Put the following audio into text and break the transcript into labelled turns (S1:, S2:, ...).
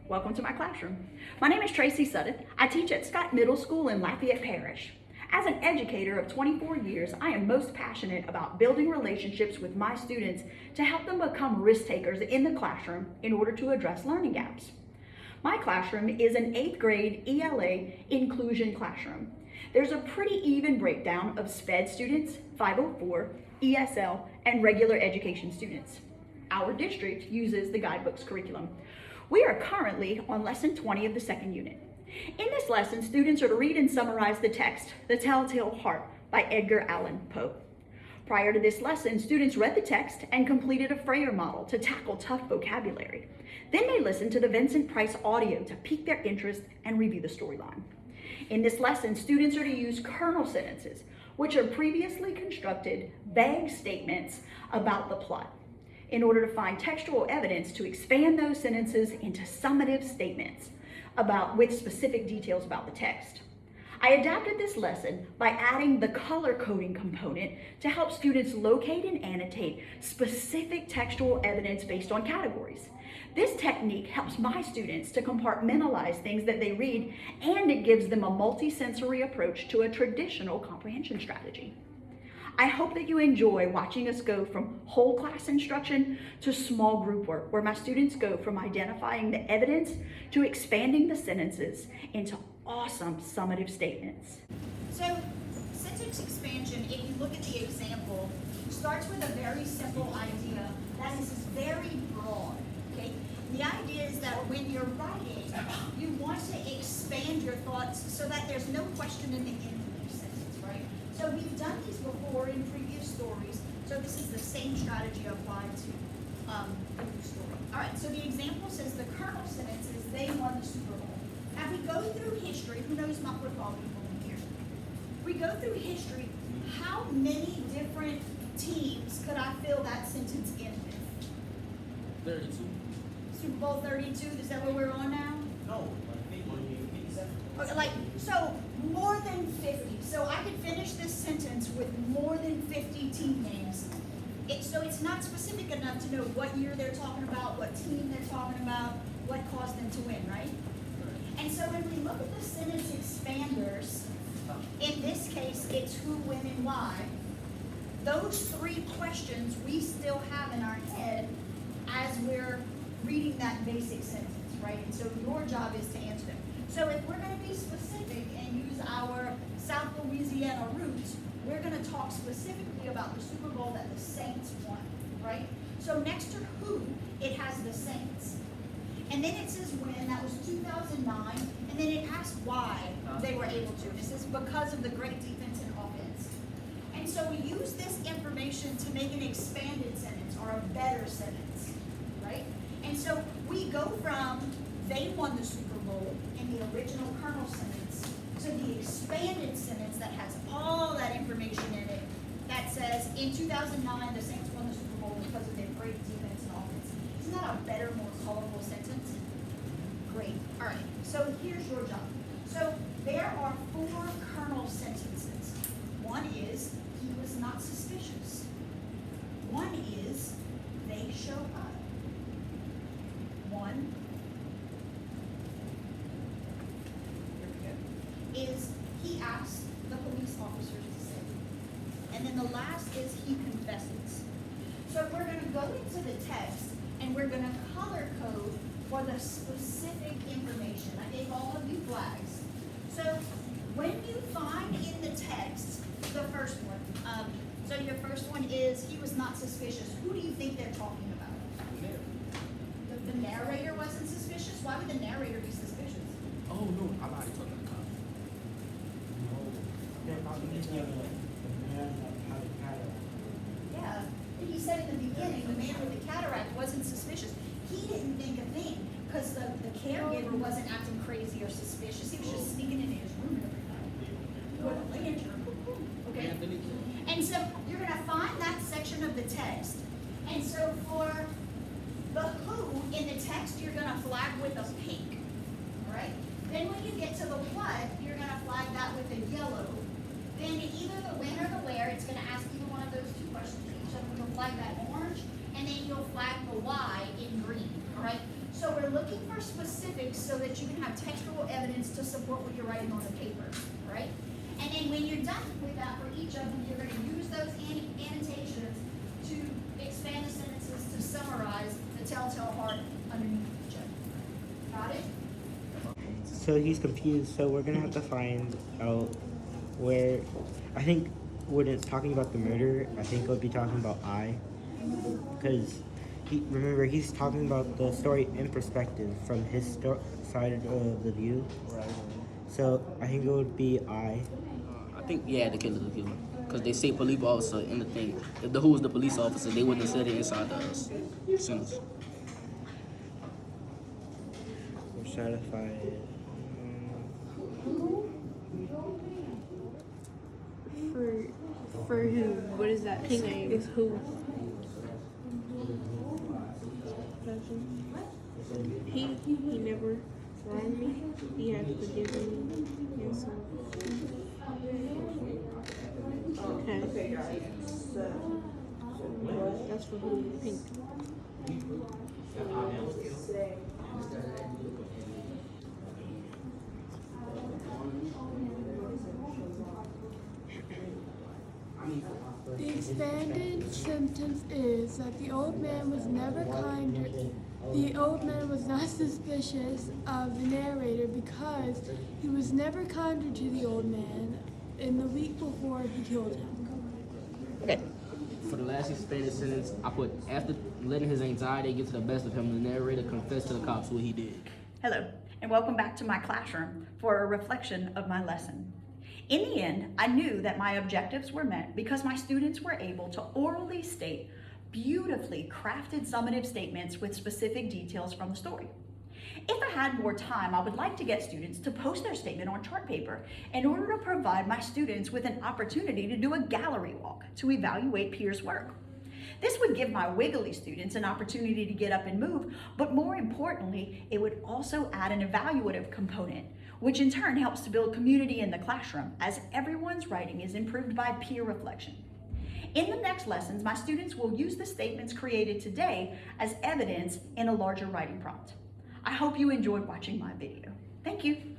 S1: Welcome to my classroom. My name is Traci Sudduth. I teach at Scott Middle School in Lafayette Parish. As an educator of 24 years, I am most passionate about building relationships with my students to help them become risk takers in the classroom in order to address learning gaps. My classroom is an 8th grade ELA inclusion classroom. There's a pretty even breakdown of SPED students, 504, ESL, and regular education students. Our district uses the guidebooks curriculum. We are currently on lesson 20 of the second unit. In this lesson, students are to read and summarize the text, The Telltale Heart by Edgar Allan Poe. Prior to this lesson, students read the text and completed a Frayer model to tackle tough vocabulary. Then they listened to the Vincent Price audio to pique their interest and review the storyline. In this lesson, students are to use kernel sentences, which are previously constructed vague statements about the plot, in order to find textual evidence to expand those sentences into summative statements with specific details about the text. I adapted this lesson by adding the color coding component to help students locate and annotate specific textual evidence based on categories. This technique helps my students to compartmentalize things that they read, and it gives them a multisensory approach to a traditional comprehension strategy. I hope that you enjoy watching us go from whole class instruction to small group work, where my students go from identifying the evidence to expanding the sentences into awesome summative statements.
S2: So, sentence expansion, if you look at the example, starts with a very simple idea that is very broad, okay? The idea is that when you're writing, you want to expand your thoughts so that there's no question in the end of your sentence, right? So we've done these before in previous stories, so this is the same strategy applied to the new story. All right, so the example says the kernel sentence is they won the Super Bowl. Now, if we go through history, who knows my football people in here? We go through history, how many different teams could I fill that sentence in with?
S3: 32.
S2: Super Bowl 32, is that where we're on now?
S3: No, I think we're in 57.
S2: Okay, so more than 50. So I could finish this sentence with more than 50 team names. So it's not specific enough to know what year they're talking about, what team they're talking about, what caused them to win, right? And so when we look at the sentence expanders, in this case, it's who, when, and why. Those three questions we still have in our head as we're reading that basic sentence, right? And so your job is to answer them. So if we're going to be specific and use our South Louisiana roots, we're going to talk specifically about the Super Bowl that the Saints won, right? So next to who, it has the Saints. And then it says when, that was 2009, and then it asks why they were able to. And it says because of the great defense and offense. And so we use this information to make an expanded sentence or a better sentence, right? And so we go from they won the Super Bowl in the original kernel sentence to the expanded sentence that has all that information in it that says in 2009 the Saints won the Super Bowl because of their great defense and offense. Isn't that a better, more colorful sentence? Great. All right. So here's your job. So there are 4 kernel sentences. One is he was not suspicious. One is they show up. One is he asked the police officers to say. And then the last is he confesses. So we're going to go into the text and we're going to color code for the specific information. I gave all of you flags. So when you find in the text the first one, so your first one is he was not suspicious. Who do you think they're talking about? The narrator wasn't suspicious? Why would the narrator be suspicious?
S3: Oh no, I lied. Talking about
S2: Yeah. And he said in the beginning, the man with the cataract wasn't suspicious. He didn't think a thing because the caregiver wasn't acting crazy or suspicious. He was just sneaking into his room every night with a lantern. Okay? And so you're going to find that section of the text. And so for the who in the text, you're going to flag with a pink. All right? Then when you get to the what, you're going to flag that with a yellow. Then either the when or the where, it's going to ask either one of those two questions. So you'll flag that orange, and then you'll flag the why in green. All right? So we're looking for specifics so that you can have textual evidence to support what you're writing on the paper, right? And then when you're done with that for each of them, you're gonna use those annotations to expand the sentences to summarize the telltale heart underneath each other. Got it?
S4: So he's confused, so we're gonna have to find out where, I think when it's talking about the murder, I think it would be talking about I, because remember, he's talking about the story in perspective from his side of the view.
S3: Right.
S4: So I think it would be I.
S5: I think, yeah, the killer's the killer. Because they say police officer in the thing. If the who was the police officer, they wouldn't have said it inside the sentence.
S4: We're satisfied.
S6: For who? What is that name? Is who? He never wronged me. He has forgiven me. And so, okay. That's for who? Pink.
S7: The expanded sentence is that the old man was never kinder. The old man was not suspicious of the narrator because he was never kinder to the old man in the week before he killed him.
S5: Okay. For the last expanded sentence, I put, after letting his anxiety get to the best of him, the narrator confessed to the cops what he did.
S1: Hello, and welcome back to my classroom for a reflection of my lesson. In the end, I knew that my objectives were met because my students were able to orally state beautifully crafted summative statements with specific details from the story. If I had more time, I would like to get students to post their statement on chart paper in order to provide my students with an opportunity to do a gallery walk to evaluate peers' work. This would give my wiggly students an opportunity to get up and move, but more importantly, it would also add an evaluative component, which in turn helps to build community in the classroom as everyone's writing is improved by peer reflection. In the next lessons, my students will use the statements created today as evidence in a larger writing prompt. I hope you enjoyed watching my video. Thank you.